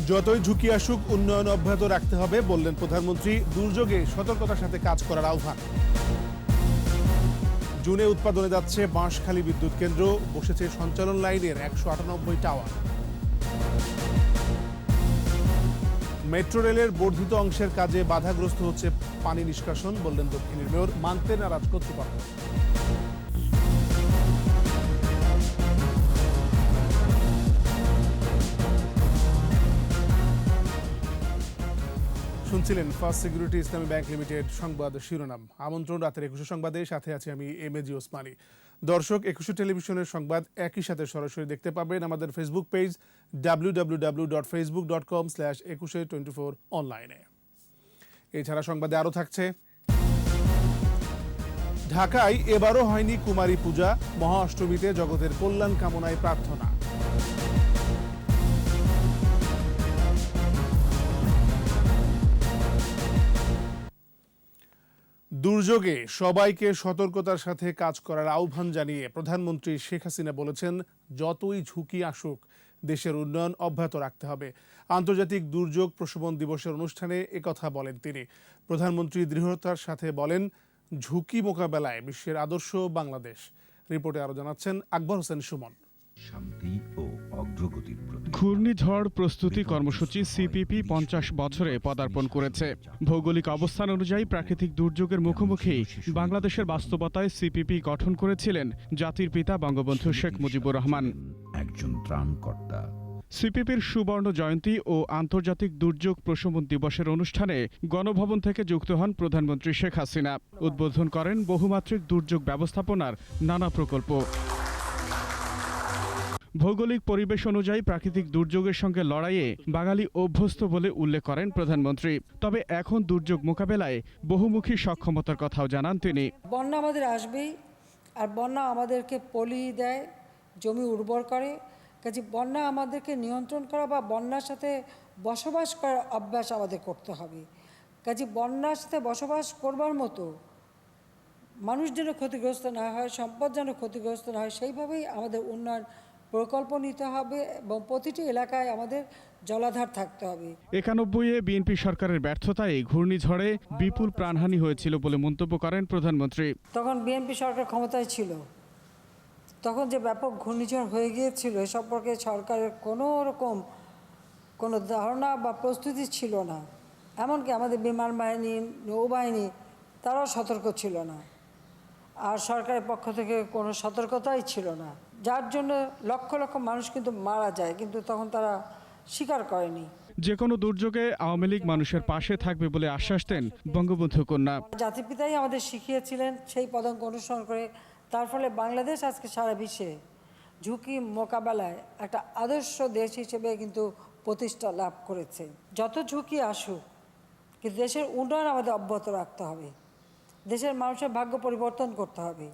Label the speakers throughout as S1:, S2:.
S1: যতই ঝুঁকি আসুক উন্নয়ন অব্যাহত রাখতে হবে বললেন প্রধানমন্ত্রী। দুর্যোগে সতর্কতার সাথে কাজ করার আহ্বান। জুনে উৎপাদনে যাচ্ছে বাঁশখালী বিদ্যুৎ কেন্দ্র, বসেছে সঞ্চালন লাইনের 198 টাওয়ার। মেট্রো রেলের বর্ধিত অংশের কাজে বাধাগ্রস্ত হচ্ছে পানি নিষ্কাশন বললেন দক্ষিণের মেয়র। মানতে নারাজ কর্তৃপক্ষ। শুনছিলেন ফার্স্ট সিকিউরিটি ইসলামী ব্যাংক লিমিটেড সংবাদ শিরোনাম। আমন্ত্রণ রাতের 21 সংবাদে, সাথে আছে আমি এমএজি ওসমানী। দর্শক, 21 টেলিভিশনের সংবাদ একই সাথে সরাসরি দেখতে পাবেন আমাদের ফেসবুক পেজ www.facebook.com/2124 অনলাইনে। এছাড়া সংবাদে আরও থাকছে, ঢাকায় এবারও হয়নি কুমারী পূজা, মহা অষ্টমীতে জগতের কল্যাণ কামনায় প্রার্থনা। দুর্যোগে সবাইকে সতর্কতার সাথে কাজ করার আহ্বান জানিয়ে প্রধানমন্ত্রী শেখ হাসিনা বলেছেন, যতই ঝুঁকি আসুক দেশের উন্নয়ন অব্যাহত রাখতে হবে। আন্তর্জাতিক দুর্যোগ প্রশমন দিবসের অনুষ্ঠানে একথা বলেন তিনি। প্রধানমন্ত্রী দৃঢ়তার সাথে বলেন, ঝুঁকি মোকাবেলায় বিশ্বের আদর্শ বাংলাদেশ। রিপোর্টে আরো জানাচ্ছেন আকবর হোসেন সুমন।
S2: শান্তি ও অগ্রগতির প্রতি
S3: ঘূর্ণিঝড় প্রস্তুতি কর্মসূচি সিপিপি 50 বছরে পদার্পণ করেছে। ভৌগোলিক অবস্থান অনুযায়ী প্রাকৃতিক দুর্যোগের মুখোমুখি বাংলাদেশের বাস্তবতায় সিপিপি গঠন করেছিলেন জাতির পিতা বঙ্গবন্ধু শেখ মুজিবুর রহমান।
S2: একজন ত্রাণকর্তা।
S3: সিপিপির সুবর্ণ জয়ন্তী ও আন্তর্জাতিক দুর্যোগ প্রশমন দিবসের অনুষ্ঠানে গণভবন থেকে যুক্ত হন প্রধানমন্ত্রী শেখ হাসিনা। উদ্বোধন করেন বহুমাত্রিক দুর্যোগ ব্যবস্থাপনার নানা প্রকল্প। ভৌগোলিক পরিবেশ অনুযায়ী প্রাকৃতিক দুর্যোগের সঙ্গে লড়াইয়ে বাঙালি অভ্যস্ত বলে উল্লেখ করেন প্রধানমন্ত্রী। তবে এখন দুর্যোগ মোকাবেলায় বহুমুখী সক্ষমতার কথাও জানান তিনি।
S4: বন্যা আমাদের আসবেই, আর বন্যা আমাদেরকে পলি দেয়, জমি উর্বর করে। কাজে বন্যা আমাদেরকে নিয়ন্ত্রণ করা বা বন্যার সাথে বসবাস করার অভ্যাস আমাদের করতে হবে। কাজে বন্যার সাথে বসবাস করবার মতো মানুষ যেন ক্ষতিগ্রস্ত না হয়, সম্পদ যেন ক্ষতিগ্রস্ত না হয়, সেইভাবেই আমাদের উন্নয়ন প্রকল্প নিতে হবে এবং প্রতিটি এলাকায় আমাদের জলাধার থাকতে হবে।
S3: 91-এ বিএনপি সরকারের ব্যর্থতায় ঘূর্ণিঝড়ে বিপুল প্রাণহানি হয়েছিল বলে মন্তব্য করেন প্রধানমন্ত্রী।
S4: তখন বিএনপি সরকার ক্ষমতায় ছিল, তখন যে ব্যাপক ঘূর্ণিঝড় হয়ে গিয়েছিল এ সম্পর্কে সরকারের কোনো ধারণা বা প্রস্তুতি ছিল না। এমনকি আমাদের বিমান বাহিনী, নৌবাহিনী তারাও সতর্ক ছিল না, আর সরকারের পক্ষ থেকে কোনো সতর্কতাই ছিল না, যার জন্য লক্ষ লক্ষ মানুষ কিন্তু মারা যায়, কিন্তু তখন তারা স্বীকার করেনি।
S3: যে কোনো দুর্যোগে আওয়ামী লীগ মানুষের পাশে থাকবে বলে আশ্বাস দেন বঙ্গবন্ধু কন্যা।
S4: জাতিপিতাই আমাদের শিখিয়েছিলেন সেই পদাঙ্ক অনুসরণ করে। তার ফলে বাংলাদেশ আজকে সারা বিশ্বে ঝুঁকি মোকাবেলায় একটা আদর্শ দেশ হিসেবে কিন্তু প্রতিষ্ঠা লাভ করেছে। যত ঝুঁকি আসুক, কিন্তু দেশের উন্নয়ন আমাদের অব্যাহত রাখতে হবে। দেশের মানুষের ভাগ্য পরিবর্তন করতে হবে,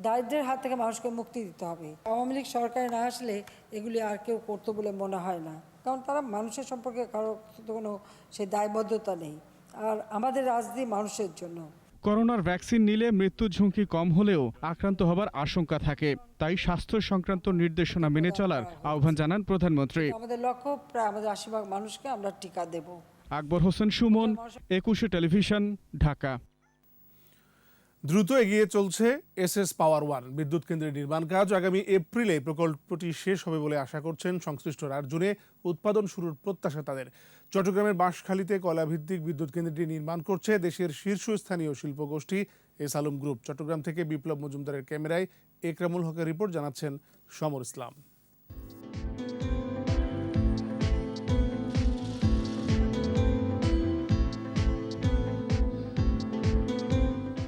S4: দারিদ্র্যের হাত থেকে মানুষকে মুক্তি দিতে হবে। আওয়ামী লীগ সরকারে না আসলে এগুলি আর কেউ করতো বলে মনে হয় না, কারণ তারা মানুষের সম্পর্কে কারো কোনো সেই দায়বদ্ধতা নেই। আর আমাদের রাজনীতি মানুষের জন্য।
S3: করোনার ভ্যাকসিন নিলে মৃত্যুর ঝুঁকি কম হলেও আক্রান্ত হবার আশঙ্কা থাকে, তাই স্বাস্থ্য সংক্রান্ত নির্দেশনা মেনে চলার আহ্বান জানান প্রধানমন্ত্রী।
S4: আমাদের লক্ষ্য প্রায় আমাদের 80% মানুষকে আমরা টিকা দেব।
S3: আকবর হোসেন সুমন, 21 টেলিভিশন, ঢাকা।
S1: দ্রুত এগিয়ে চলছে এসএস পাওয়ার 1 বিদ্যুৎ কেন্দ্রের নির্মাণ কাজ। আগামী এপ্রিলে প্রকল্পটি শেষ হবে বলে আশা করছেন সংশ্লিষ্টরা। জুনে উৎপাদন শুরুর প্রত্যাশা তাদের। চট্টগ্রামের বাঁশখালীতে কয়লাভিত্তিক বিদ্যুৎ কেন্দ্রটি নির্মাণ করছে দেশের শীর্ষস্থানীয় শিল্পগোষ্ঠী এস আলম গ্রুপ। চট্টগ্রাম থেকে বিপ্লব মজুমদারের ক্যামেরায় একরামুল হকের রিপোর্ট, জানাচ্ছেন সমর ইসলাম।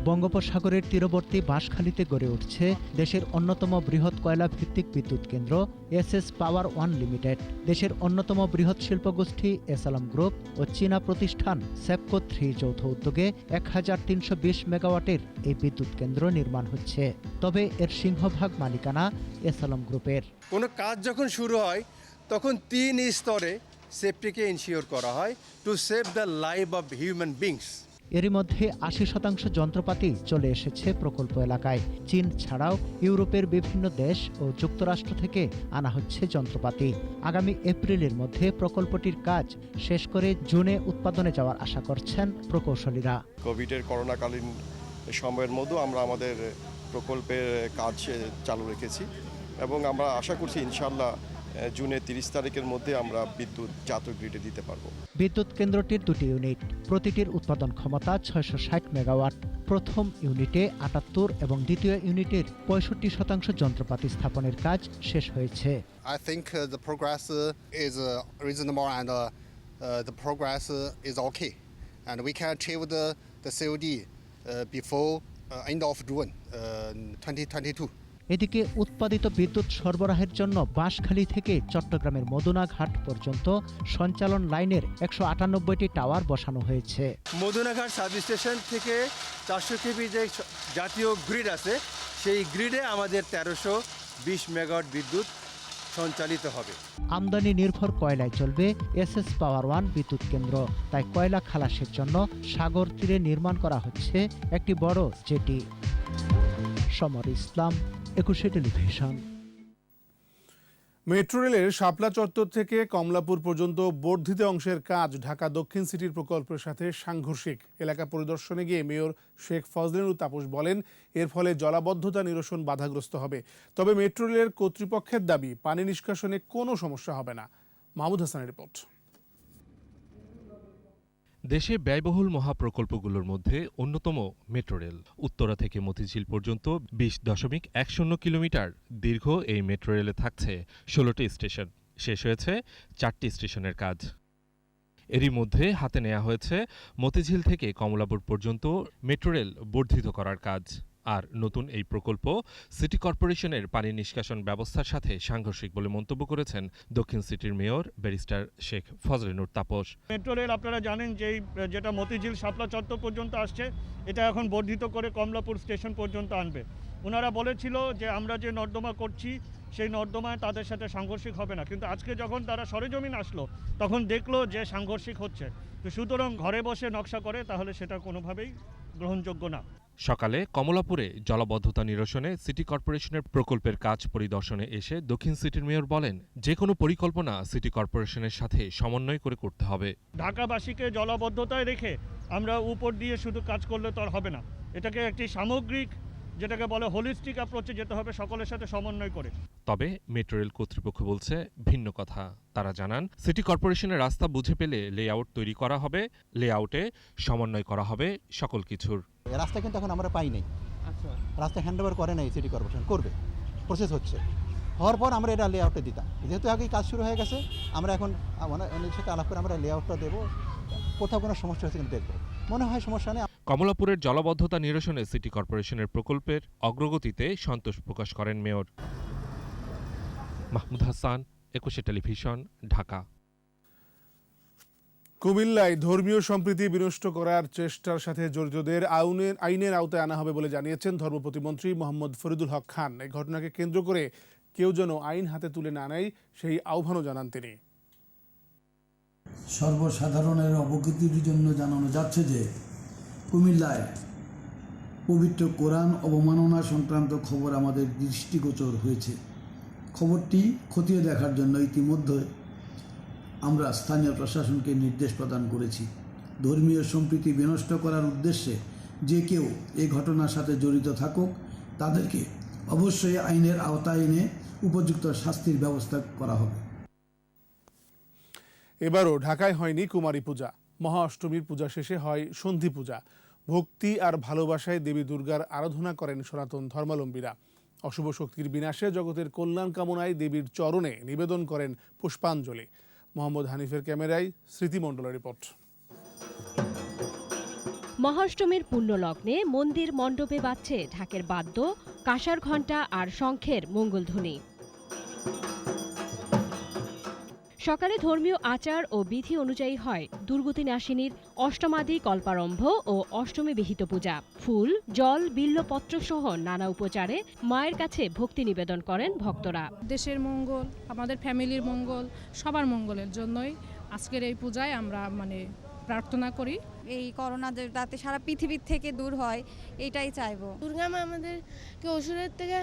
S5: বঙ্গোপসাগরের তীরবর্তী বাঁশখালীতে গড়ে উঠছে দেশের অন্যতম বৃহৎ কয়লা ভিত্তিক বিদ্যুৎ কেন্দ্র এসএস পাওয়ার 1 লিমিটেড। দেশের অন্যতম বৃহৎ শিল্পগোষ্ঠী এস আলম গ্রুপ ও চীনা প্রতিষ্ঠান সেপকো 3 যৌথ উদ্যোগে 1320 মেগাওয়াটের এই বিদ্যুৎ কেন্দ্র নির্মাণ হচ্ছে। তবে এর সিংহভাগ মালিকানা এস আলম গ্রুপের।
S6: কোনো কাজ যখন শুরু হয় তখন 3 স্তরে সেফটিকে ইনশিওর করা হয় to save the life of human beings.
S5: এরই মধ্যে ৮০% যন্ত্রপাতি চলে এসেছে প্রকল্প এলাকায়। চীন ছাড়াও ইউরোপের বিভিন্ন দেশ ও যুক্তরাষ্ট্র থেকে আনা হচ্ছে যন্ত্রপাতি। আগামী এপ্রিলের মধ্যে প্রকল্পটির কাজ শেষ করে জুনে উৎপাদনে যাওয়ার আশা করছেন প্রকৌশলীরা।
S7: কোভিডের করোনাকালীন সময়ের মধ্যেও আমরা আমাদের প্রকল্পের কাজ চালু রেখেছি এবং আমরা আশা করছি ইনশাআল্লাহ জুনের ৩০ তারিখের মধ্যে আমরা বিদ্যুৎ জাতীয় গ্রিডে দিতে পারবো।
S5: বিদ্যুৎ কেন্দ্রটির 2টি ইউনিট, প্রতিটির উৎপাদন ক্ষমতা ৬৬০ মেগাওয়াট। প্রথম ইউনিটে ৭৮ এবং দ্বিতীয় ইউনিটের ৬৫% যন্ত্রপাতি স্থাপনের কাজ শেষ হয়েছে।
S8: I think the progress is reasonable and the progress is okay, and we can achieve the COD before end of June 2022.
S5: এদিকে উৎপাদিত বিদ্যুৎ সরবরাহের জন্য বাঁশখালী থেকে চট্টগ্রামের মদুনা ঘাট পর্যন্ত সঞ্চালন লাইনের ১৯৮টি টাওয়ার বসানো হয়েছে।
S6: মদুনাঘাট সাব স্টেশন থেকে 400 কেভি যে জাতীয় গ্রিড আছে, সেই গ্রিডে আমাদের 1320 মেগাওয়াট বিদ্যুৎ সঞ্চালিত হবে।
S5: আমদানি নির্ভর কয়লায় চলবে এসএস পাওয়ার 1 বিদ্যুৎ কেন্দ্র। তাই কয়লা খালাসের জন্য সাগর তীরে নির্মাণ করা হচ্ছে একটি বড় জেটি। সমর ইসলাম, ২১ টেলিভিশন।
S1: মেট্রো রেলের শাপলা চত্বর থেকে কমলাপুর পর্যন্ত বর্ধিত অংশের কাজ ঢাকা দক্ষিণ সিটির প্রকল্পের সাথে সাংঘর্ষিক। এলাকা পরিদর্শনে গিয়ে মেয়র শেখ ফজলেনুর তাপস বলেন, এর ফলে জলাবদ্ধতা নিরসন বাধাগ্রস্ত হবে। তবে মেট্রো রেলের কর্তৃপক্ষের দাবি, পানি নিষ্কাশনে কোনো সমস্যা হবে না। মাহমুদ হাসানের রিপোর্ট।
S9: দেশে ব্যয়বহুল মহাপ্রকল্পগুলোর মধ্যে অন্যতম মেট্রো রেল। উত্তরা থেকে মতিঝিল পর্যন্ত ২০.১০ কিলোমিটার দীর্ঘ এই মেট্রো রেলে থাকছে ১৬টি স্টেশন। শেষ হয়েছে 4টি স্টেশনের কাজ। এরই মধ্যে হাতে নেওয়া হয়েছে মতিঝিল থেকে কমলাপুর পর্যন্ত মেট্রো রেল বর্ধিত করার কাজ। আর নতুন এই প্রকল্প সিটি কর্পোরেশনের পানি নিষ্কাশন ব্যবস্থার সাথে সাংঘর্ষিক বলে মন্তব্য করেছেন দক্ষিণ সিটির mayor barrister Sheikh Fazlenoor Taposh.
S10: Metro rail আপনারা জানেন যে যেটা মতিঝিল শাপলা চত্বর পর্যন্ত আসছে, এটা এখন বর্ধিত করে কমলাপুর স্টেশন পর্যন্ত আনবে। ওনারা বলেছিল যে আমরা যে নর্দমা করছি সেই নর্দমায় তাদের সাথে সাংঘর্ষিক হবে না, কিন্তু আজকে যখন তারা সরেজমিন আসলো তখন দেখলো যে সাংঘর্ষিক হচ্ছে। তো সুতরাং ঘরে বসে নকশা করে তাহলে সেটা কোনোভাবেই গ্রহণযোগ্য না।
S9: সকালে কমলাপুরে জলাবদ্ধতা নিরসনে সিটি কর্পোরেশনের প্রকল্পের কাজ পরিদর্শনে এসে দক্ষিণ সিটির মেয়র বলেন, যে কোনো পরিকল্পনা সিটি কর্পোরেশনের সাথে সমন্বয় করে করতে হবে।
S10: ঢাকাবাসীকে জলাবদ্ধতায় রেখে আমরা উপর দিয়ে শুধু কাজ করলে তো আর হবে না, এটাকে একটি সামগ্রিক, যেটাকে বলে হোলিস্টিক অ্যাপ্রোচে যেতে হবে, সকলের সাথে সমন্বয় করে।
S9: তবে মেট্রো রেল কর্তৃপক্ষ বলছে ভিন্ন কথা। তারা জানান, সিটি কর্পোরেশনের রাস্তা বুঝে পেলে লেআউট তৈরি করা হবে, লেআউটে সমন্বয় করা হবে সকল কিছুর।
S11: রাস্তা কিন্তু এখন আমরা পাই নাই। রাস্তা হ্যান্ডওভার করে নাই, সিটি কর্পোরেশন করবে, প্রসেস হচ্ছে। হওয়ার পর আমরা এটা লেআউটে দিতাম। যেহেতু আগেই কাজ শুরু হয়ে গেছে, আমরা এখন এর সাথে আলাপ করে আমরা লেআউটটা দেবো। কোথাও কোনো সমস্যা হচ্ছে কিন্তু দেখবো, মনে হয় সমস্যা নেই।
S9: কমলাপুরের জলাবদ্ধতা নিরসনে সিটি কর্পোরেশনের প্রকল্পের অগ্রগতিতে সন্তোষ প্রকাশ করেন মেয়র। মাহমুদ হাসান, ২১ টেলিভিশন, ঢাকা।
S1: কুমিল্লায় ধর্মীয় সম্প্রীতি বিনষ্ট করার চেষ্টার সাথে জড়িতদের আইনের আওতায় আনা হবে বলে জানিয়েছেন ধর্ম প্রতিমন্ত্রী মোহাম্মদ ফরিদুল হক খান। এই ঘটনাকে কেন্দ্র করে কেউ যেন আইন হাতে তুলে না নেয়, সেই আহ্বানও জানান তিনি।
S12: সর্বসাধারণের অবগতির জন্য জানানো যাচ্ছে যে কুমিল্লায় পবিত্র কোরআন অবমাননা সংক্রান্ত খবর আমাদের দৃষ্টিগোচর হয়েছে। খবরটি খতিয়ে দেখার জন্য ইতিমধ্যে আমরা স্থানীয় প্রশাসনকে নির্দেশ প্রদান করেছি। ধর্মীয় সম্প্রীতি বিনষ্ট করার উদ্দেশ্যে যে কেউ এই ঘটনার সাথে জড়িত থাকুক, তাদেরকে অবশ্যই আইনের আওতায় এনে উপযুক্ত শাস্তির ব্যবস্থা করা হবে।
S1: এবারও ঢাকায় হয়নি কুমারী পূজা। মহা অষ্টমীর পূজা শেষে হয় সন্ধি পূজা। ভক্তি আর ভালোবাসায় দেবী দুর্গার আরাধনা করেন সনাতন ধর্মাবলম্বীরা। অশুভ শক্তির বিনাশে জগতের কল্যাণ কামনায় দেবীর চরণে নিবেদন করেন পুষ্পাঞ্জলি। মোহাম্মদ হানিফের ক্যামেরায় স্মৃতিমণ্ডলের রিপোর্ট।
S13: মহাষ্টমীর পুণ্যলগ্নে মন্দির মণ্ডপে বাজছে ঢাকের বাদ্য, কাঁসার ঘণ্টা আর শঙ্খের মঙ্গলধ্বনি। সকালে ধর্মীয় আচার ও বিধি অনুযায়ী হয় দুর্গতি নাশিনীর অষ্টমাদি কল্পারম্ভ ও অষ্টমী বিহিত পূজা। ফুল, জল, বিল্লপত্র সহ নানা উপচারে মায়ের কাছে ভক্তি নিবেদন করেন ভক্তরা।
S14: দেশের মঙ্গল, আমাদের ফ্যামিলির মঙ্গল, সবার মঙ্গলের জন্যই আজকের এই পূজায় আমরা প্রার্থনা করি। এই করোনা যাতে সারা পৃথিবীর থেকে দূর হয় এটাই চাইবো।
S15: দুর্গা মা আমাদেরকে অসুরের থেকে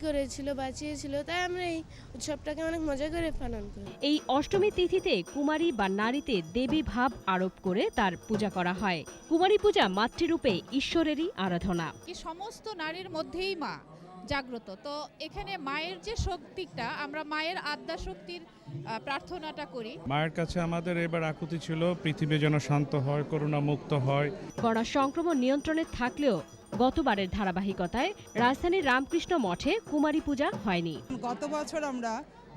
S15: করেছিল, বাঁচিয়েছিল, তাই আমরা এই উৎসবটাকে অনেক মজা করে পালন করি।
S13: এই অষ্টমী তিথিতে কুমারী বা নারীতে দেবী ভাব আরোপ করে তার পূজা করা হয়। কুমারী পূজা মাতৃরূপে ঈশ্বরেরই আরাধনা।
S14: সমস্ত নারীর মধ্যেই মা জাগ্রত, তো এখানে মায়ের যে শক্তিটা, আমরা মায়ের আদ্যা শক্তির প্রার্থনাটা করি।
S3: মায়ের কাছে আমাদের এবার আকুতি ছিল পৃথিবী যেন শান্ত হয়, করোনা মুক্ত হয়।
S13: করোনা সংক্রমণ নিয়ন্ত্রণে থাকলেও গতবারের ধারাবাহিকতায় রাজধানীর রামকৃষ্ণ মঠে কুমারী পূজা হয়নি।
S14: গত বছর আমরা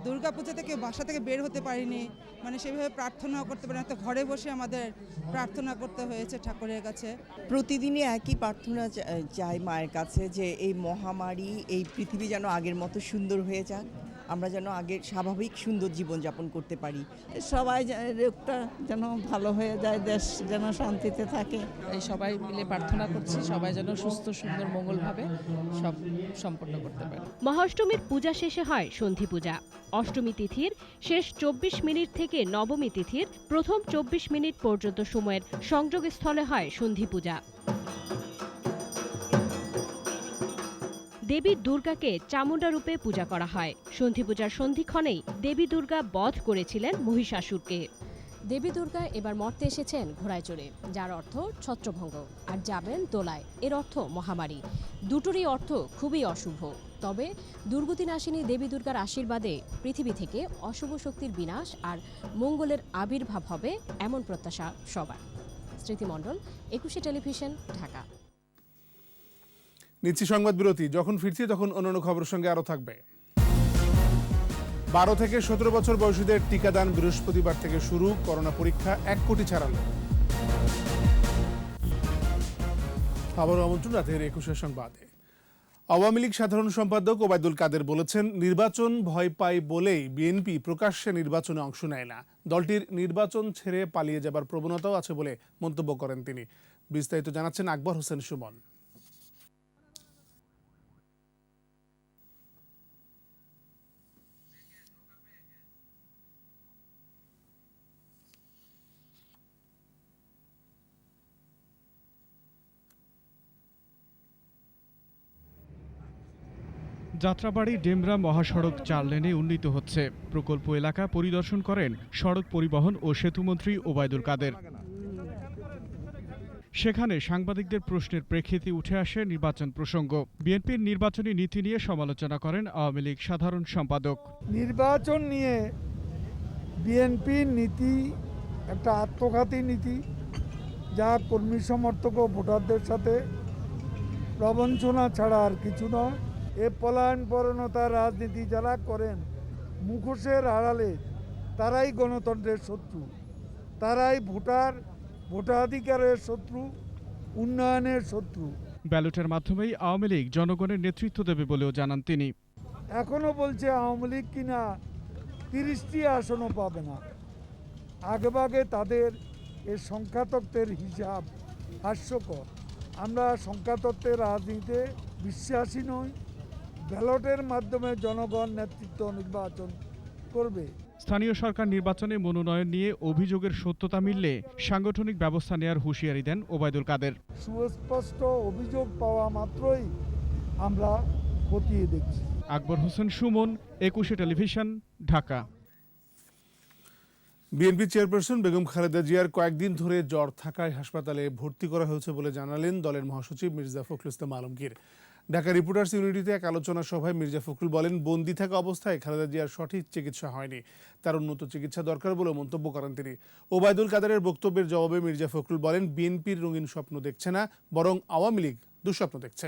S14: দুর্গাপূজা থেকে বাসা থেকে বের হতে পারিনি, মানে সেভাবে প্রার্থনা করতে পারি না, তো ঘরে বসে আমাদের প্রার্থনা করতে হয়েছে ঠাকুরের কাছে।
S4: প্রতিদিনই একই প্রার্থনা চাই মায়ের কাছে যে এই মহামারী, এই পৃথিবী যেন আগের মতো সুন্দর হয়ে যাক, আমরা যেন আগের স্বাভাবিক সুন্দর জীবনযাপন করতে পারি, সবাই রোগটা যেন ভালো হয়ে যায়, দেশ যেন শান্তিতে থাকে।
S14: এই সবাই মিলে প্রার্থনা করছি, সবাই যেন সুস্থ সুন্দর মঙ্গলভাবে সব সম্পন্ন করতে পারে।
S13: মহাষ্টমীর পূজা শেষে হয় সন্ধি পূজা। অষ্টমী তিথির শেষ 24 মিনিট থেকে নবমী তিথির প্রথম 24 মিনিট পর্যন্ত সময়ের সংযোগস্থলে হয় সন্ধি পূজা। দেবী দুর্গাকে চামুণ্ডা রূপে পূজা করা হয়। সন্ধি পূজার সন্ধিক্ষণেই দেবী দুর্গা বধ করেছিলেন মহিষাসুরকে। দেবী দুর্গা এবার মর্তে এসেছেন ঘোড়ায় চড়ে, যার অর্থ ছত্রভঙ্গ, আর যাবেন দোলায়, এর অর্থ মহামারী। দুটোরই অর্থ খুবই অশুভ। তবে দুর্গতিনাশিনী দেবী দুর্গার আশীর্বাদে পৃথিবী থেকে অশুভ শক্তির বিনাশ আর মঙ্গলের আবির্ভাব হবে, এমন প্রত্যাশা সবার। স্মৃতিমণ্ডল, 21 টেলিভিশন, ঢাকা।
S1: নিচ্ছি সংবাদ বিরতি। যখন ফিরছি তখন অন্যান্য খবরের সঙ্গে আরও থাকবে। 12 থেকে 17 বছর বয়সীদের টিকাদান বৃহস্পতিবার থেকে শুরু। করোনা পরীক্ষা 1 কোটি ছাড়ালো। আবারও আমন্ত্রণ রাতের 21 সংবাদে। আওয়ামী লীগ সাধারণ সম্পাদক ওবায়দুল কাদের বলেছেন, নির্বাচন ভয় পায় বলেই বিএনপি প্রকাশ্যে নির্বাচনে অংশ নেয় না। দলটির নির্বাচন ছেড়ে পালিয়ে যাবার প্রবণতাও আছে বলে মন্তব্য করেন তিনি। বিস্তারিত জানাচ্ছেন আকবর হোসেন সুমন।
S3: যাত্রাবাড়ি ডেমরা মহাসড়ক 4 লেনে উন্নীত হচ্ছে। প্রকল্প এলাকা পরিদর্শন করেন সড়ক পরিবহন ও সেতুমন্ত্রী ওবায়দুল কাদের। সেখানে সাংবাদিকদের প্রশ্নের প্রেক্ষিতে উঠে আসে নির্বাচন প্রসঙ্গ। বিএনপির নির্বাচনী নীতি নিয়ে সমালোচনা করেন আওয়ামী লীগ সাধারণ সম্পাদক।
S12: নির্বাচন নিয়ে বিএনপির নীতি একটা আত্মঘাতী নীতি, যা কর্মী সমর্থক ও ভোটারদের সাথে প্রবঞ্চনা ছাড়া আর কিছু নয়। এ পলায়ন প্রবণতার রাজনীতি যারা করেন মুখোশের আড়ালে, তারাই গণতন্ত্রের শত্রু, তারাই ভোটাধিকারের শত্রু, উন্নয়নের শত্রু।
S3: ব্যালটের মাধ্যমেই আওয়ামী লীগ জনগণের নেতৃত্ব দেবে বলেও জানান তিনি।
S12: এখনো বলছে আওয়ামী লীগ কিনা 30টি আসনও পাবে না। আগেভাগে তাদের এর সংখ্যাতত্ত্বের হিসাব হাস্যকর। আমরা সংখ্যাতত্ত্বের রাজনীতিতে বিশ্বাসী নই। ব্যালটের মাধ্যমে জনগণ নেতৃত্ব নির্বাচন করবে।
S3: স্থানীয় সরকার নির্বাচনে মনোনয়ন নিয়ে অভিযোগের সত্যতা মিললে সাংগঠনিক ব্যবস্থা নেওয়ার হুঁশিয়ারি দেন ওবায়দুল কাদের।
S12: সুস্পষ্ট অভিযোগ পাওয়া মাত্রই আমরা খতিয়ে দেখছি।
S3: Akbar Hossain Sumon, 21 television, Dhaka.
S1: BNP chairperson Begum Khaleda জিয়ার কয়েকদিন ধরে জ্বর থাকায় হাসপাতালে ভর্তি করা হয়েছে বলে জানালেন দলের মহাসচিব মির্জা ফখরুল ইসলাম আলমগীর। ঢাকা রিপোর্টার্স ইউনিটিতে এক আলোচনা সভায় মির্জা ফখরুল বলেন, বন্দী থাকা অবস্থায় খালেদা জিয়ার সঠিক চিকিৎসা হয়নি, তার উন্নত চিকিৎসা দরকার বলে মন্তব্য করেন তিনি। ওবায়দুল কাদেরের বক্তব্যের জবাবে মির্জা ফখরুল বলেন, বিএনপির রঙিন স্বপ্ন দেখছে না, বরং আওয়ামী লীগ দুঃস্বপ্ন দেখছে।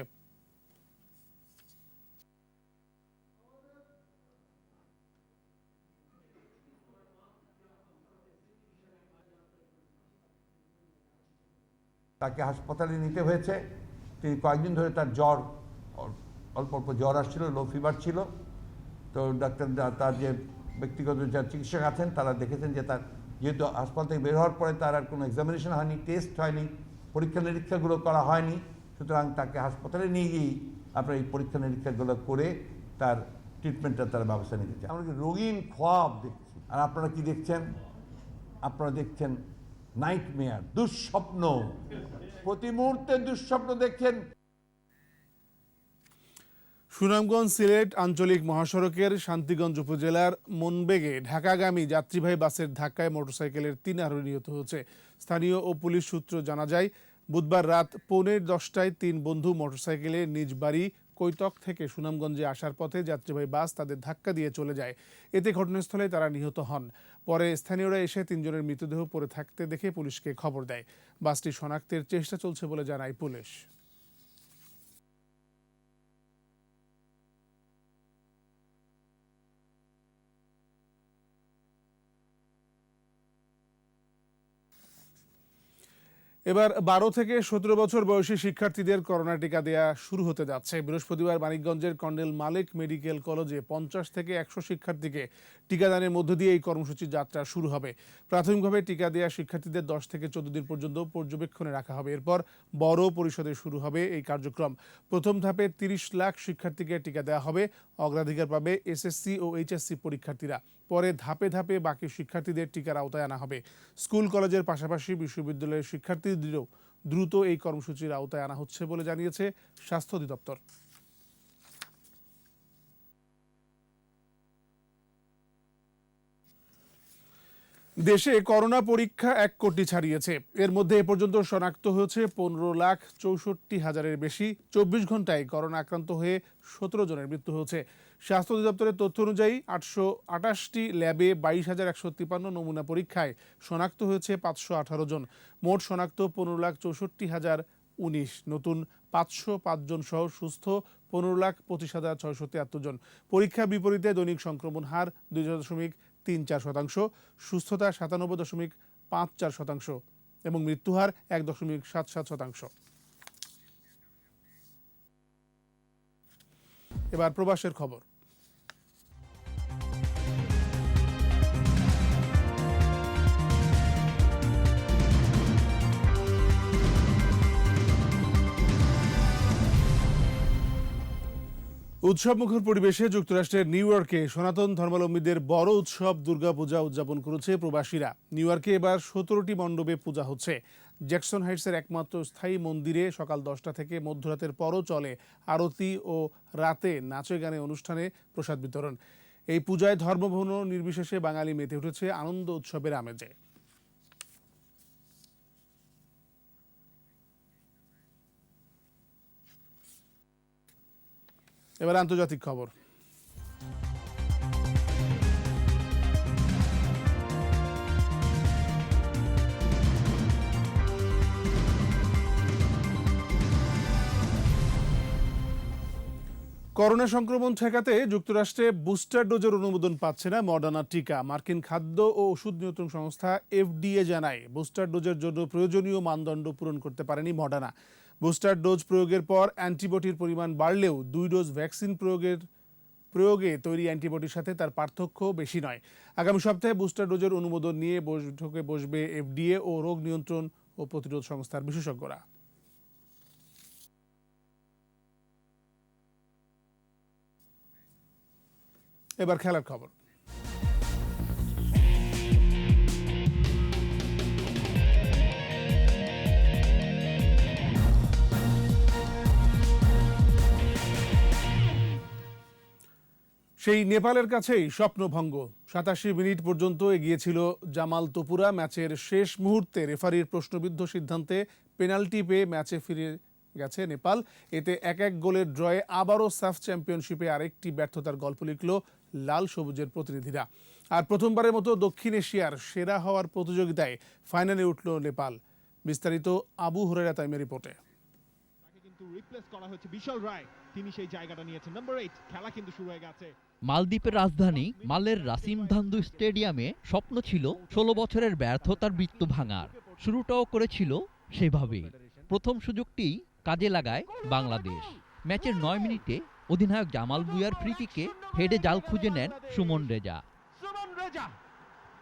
S16: তাকে হাসপাতালে নিতে হয়েছে। তিনি কয়েকদিন ধরে তার জ্বর, অল্প অল্প জ্বর আসছিল, লো ফিভার ছিল। তো ডাক্তার, তার যে ব্যক্তিগত যারা চিকিৎসক আছেন, তারা দেখেছেন যে তার যেহেতু হাসপাতাল থেকে বের হওয়ার পরে তার আর কোনো এক্সামিনেশন হয়নি, টেস্ট হয়নি, পরীক্ষা নিরীক্ষাগুলো করা হয়নি, সুতরাং তাকে হাসপাতালে নিয়ে গিয়েই আপনার এই পরীক্ষা নিরীক্ষাগুলো করে তার ট্রিটমেন্টটা তার ব্যবস্থা নিয়েছে। আমরা কি রঙিন খোয়াব দেখছি, আর আপনারা কি দেখছেন? আপনারা দেখছেন নাইটমেয়ার, দুঃস্বপ্ন, প্রতি মুহূর্তে দুঃস্বপ্ন দেখছেন।
S1: সুনামগঞ্জ সিলেট আঞ্চলিক মহাসড়কের শান্তিগঞ্জ উপজেলার মনবেগে ঢাকাগামী যাত্রীবাহী বাসের ধাক্কায় মোটরসাইকেলের 3 আরোহী নিহত হয়েছে। স্থানীয় ও পুলিশ সূত্র জানা যায়, বুধবার রাত 9:45টায় 3 বন্ধু মোটরসাইকেলে নিজ বাড়ি কৈতক থেকে সুনামগঞ্জে আসার পথে যাত্রীবাহী বাস তাদের ধাক্কা দিয়ে চলে যায়। এতে ঘটনাস্থলে তারা নিহত হন। পরে স্থানীয়রা এসে 3 জনের মৃতদেহ পড়ে থাকতে দেখে পুলিশকে খবর দেয়। বাসটি শনাক্তের চেষ্টা চলছে বলে জানায় পুলিশ। এবার 12 থেকে 17 বছর বয়সী শিক্ষার্থীদের করোনা টিকা দেয়া শুরু হতে যাচ্ছে। বৃহস্পতিবার মানিকগঞ্জের কর্নেল মালিক মেডিকেল কলেজে 50 থেকে 100 শিক্ষার্থীকে টিকাদানের মধ্য দিয়ে এই কর্মসূচির যাত্রা শুরু হবে। প্রাথমিকভাবে টিকা দেয়া শিক্ষার্থীদের 10 থেকে 14 দিন পর্যন্ত পর্যবেক্ষণে রাখা হবে। এরপর বড় পরিসরে শুরু হবে এই কার্যক্রম। প্রথম ধাপে 30 লাখ শিক্ষার্থীকে টিকা দেওয়া হবে। অগ্রাধিকার পাবে এসএসসি ও এইচএসসি পরীক্ষার্থীরা। পরে ধাপে ধাপে বাকি শিক্ষার্থীদের টিকার আওতায় আনা হবে। স্কুল কলেজের পাশাপাশি বিশ্ববিদ্যালয়ের শিক্ষার্থীদেরও দ্রুত এই কর্মসূচির আওতায় আনা হচ্ছে বলে জানিয়েছে স্বাস্থ্য অধিদপ্তর। দেশে করোনা পরীক্ষা 1 কোটি ছাড়িয়েছে। এর মধ্যে এ পর্যন্ত শনাক্ত হয়েছে 15,64,000-এর বেশি। 24 ঘন্টায় করোনা আক্রান্ত হয়ে 17 জনের মৃত্যু হয়েছে। স্বাস্থ্য অধিদপ্তরের তথ্য অনুযায়ী 828টি ল্যাবে 22,153 নমুনা পরীক্ষায় শনাক্ত হয়েছে 518 জন। মোট শনাক্ত 15,64,019। নতুন 505 জন সহ সুস্থ 15,25,673 জন। পরীক্ষা বিপরীতে দৈনিক সংক্রমণ হার 2.34%, সুস্থতা 97.54% এবং মৃত্যুহার 1.77%। এবার প্রবাসের খবর। উৎসবমুখর পরিবেশে যুক্তরাষ্ট্রের নিউ ইয়র্কে সনাতন ধর্মাবলম্বীদের বড় উৎসব দুর্গাপূজা উদযাপন করেছে প্রবাসীরা। নিউ ইয়র্কে এবার 17টি মণ্ডপে পূজা হচ্ছে। জ্যাকসন হাইটসের একমাত্র স্থায়ী মন্দিরে সকাল 10টা থেকে মধ্যরাতের পরও চলে আরতি ও রাতে নাচে গানে অনুষ্ঠানে প্রসাদ বিতরণ। এই পূজায় ধর্মবর্ণ নির্বিশেষে বাঙালি মেতে উঠেছে আনন্দ উৎসবের আমেজে। এবার আন্তর্জাতিক খবর। করোনা সংক্রমণ ঠেকাতে যুক্তরাষ্ট্রে বুস্টার ডোজের অনুমোদন পাচ্ছে না মডার্না টিকা। মার্কিন খাদ্য ও ওষুধ নিয়ন্ত্রণ সংস্থা FDA জানায়, বুস্টার ডোজের জন্য প্রয়োজনীয় মানদণ্ড পূরণ করতে পারেনি মডার্না। বুস্টার ডোজ প্রয়োগের পর অ্যান্টিবডির পরিমাণ বাড়লেও 2 ডোজ ভ্যাকসিন প্রয়োগে তৈরি অ্যান্টিবডির সাথে তার পার্থক্য বেশি নয়। আগামী সপ্তাহে বুস্টার ডোজের অনুমোদন নিয়ে বৈঠকে বসবে FDA ও রোগ নিয়ন্ত্রণ ও প্রতিরোধ সংস্থার বিশেষজ্ঞরা। এবার খেলার খবর। সেই নেপালের কাছেই স্বপ্নভঙ্গ। 87 মিনিট পর্যন্ত এগিয়েছিল জামাল তোপুরা। ম্যাচের শেষ মুহূর্তে রেফারির প্রশ্নবিদ্ধ সিদ্ধান্তে পেনাল্টি পেয়ে ম্যাচে ফিরে গেছে নেপাল। এতে 1-1 গোলের ড্রয়ে আবারও সাফ চ্যাম্পিয়নশিপে আরেকটি ব্যর্থতার গল্প লিখল লাল সবুজের প্রতিনিধিরা। আর প্রথমবারের মতো দক্ষিণ এশিয়ার সেরা হওয়ার প্রতিযোগিতায় ফাইনালে উঠল নেপাল। বিস্তারিত আবু হুরায়রা তাইমের রিপোর্টে।
S3: রিপ্লেস করা হচ্ছে বিশাল রায়, তিনি সেই জায়গাটা নিয়েছেন। নাম্বার 8 খেলা কিন্তু শুরু হয়ে গেছে।
S17: মালদ্বীপের রাজধানী মালের রাসিম ধান্দু স্টেডিয়ামে স্বপ্ন ছিল 16 বছরের ব্যর্থতার বৃত্ত ভাঙার। শুরুটাও করেছিল সেভাবেই। প্রথম সুযোগটি কাজে লাগায় বাংলাদেশ। ম্যাচের 9 মিনিটে অধিনায়ক জামাল বুয়ার ফ্রি কিকে হেডে জাল খুঁজে নেন সুমন রেজা।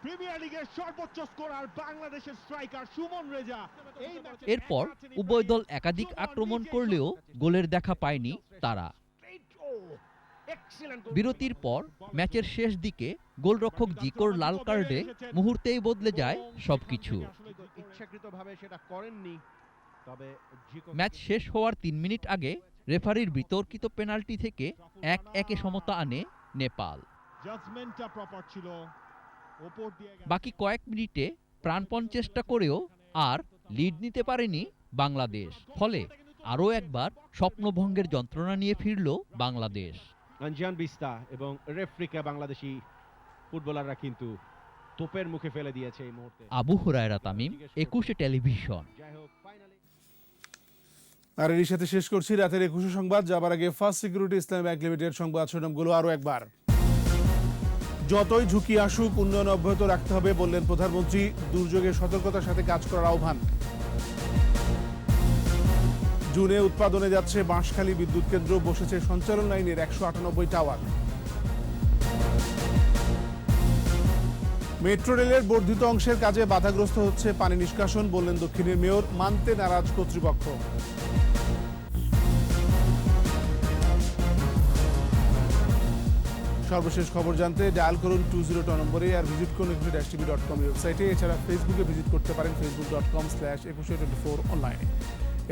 S3: প্রিমিয়ার লিগের সর্বোচ্চ স্কোরার বাংলাদেশের স্ট্রাইকার সুমন রেজা।
S17: এরপর উভয় দল একাধিক আক্রমণ করলেও গোলের দেখা পায়নি তারা। বিরতির পর ম্যাচের শেষ দিকে গোলরক্ষক জিকোর লাল কার্ডে মুহূর্তেই বদলে যায় সবকিছু।
S18: ইচ্ছাকৃতভাবে সেটা করেননি, তবে
S17: ম্যাচ শেষ হওয়ার 3 মিনিট আগে রেফারির বিতর্কিত পেনাল্টি থেকে 1-1 সমতা আনে নেপাল।
S18: জাজমেন্টটা প্রপার ছিল।
S17: বাকি কয়েক মিনিটে প্রাণপণ চেষ্টা করেও আর লিড নিতে পারেনি বাংলাদেশ। ফলে আরও একবার স্বপ্নভঙ্গের যন্ত্রণা নিয়ে ফিরল বাংলাদেশ।
S18: আনজান বিস্তা এবং রেফরিকে বাংলাদেশি ফুটবলাররা কিন্তু তোপের মুখে ফেলে দিয়েছে এই মুহূর্তে।
S17: আবু হুরায়রা তামিম, 21 টেলিভিশন।
S1: আর এর সাথে শেষ করছি রাতের 21 সংবাদ। যাবার আগে ফার্স্ট সিকিউরিটি ইসলামী ব্যাংক লিমিটেড সংবাদ শিরোনামগুলো আরও একবার। যতই ঝুঁকি আসুক উন্নয়ন অব্যাহত রাখতে হবে বললেন প্রধানমন্ত্রী। দুর্যোগে সতর্কতার সাথে কাজ করার আহ্বান। জুনে উৎপাদনে যাচ্ছে বাঁশখালী বিদ্যুৎ কেন্দ্র, বসেছে সঞ্চালন লাইনের 198 টাওয়ার। মেট্রো রেলের বর্ধিত অংশের কাজে বাধাগ্রস্ত হচ্ছে পানি নিষ্কাশন, বললেন দক্ষিণের মেয়র। মানতে নারাজ কর্তৃপক্ষ। সর্বশেষ খবর জানতে ডায়াল করুন 202 নম্বরে, আর ভিজিট করুন eকুশে-tv.com ওয়েবসাইটে। এছাড়া ফেসবুকে ভিজিট করতে পারেন facebook.com/ekushe24 অনলাইনে।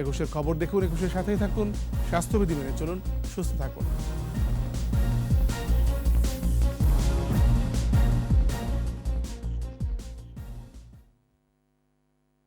S1: একুশের খবর দেখুন, একুশের সাথেই থাকুন, স্বাস্থ্যবিধি মেনে চলুন, সুস্থ থাকুন।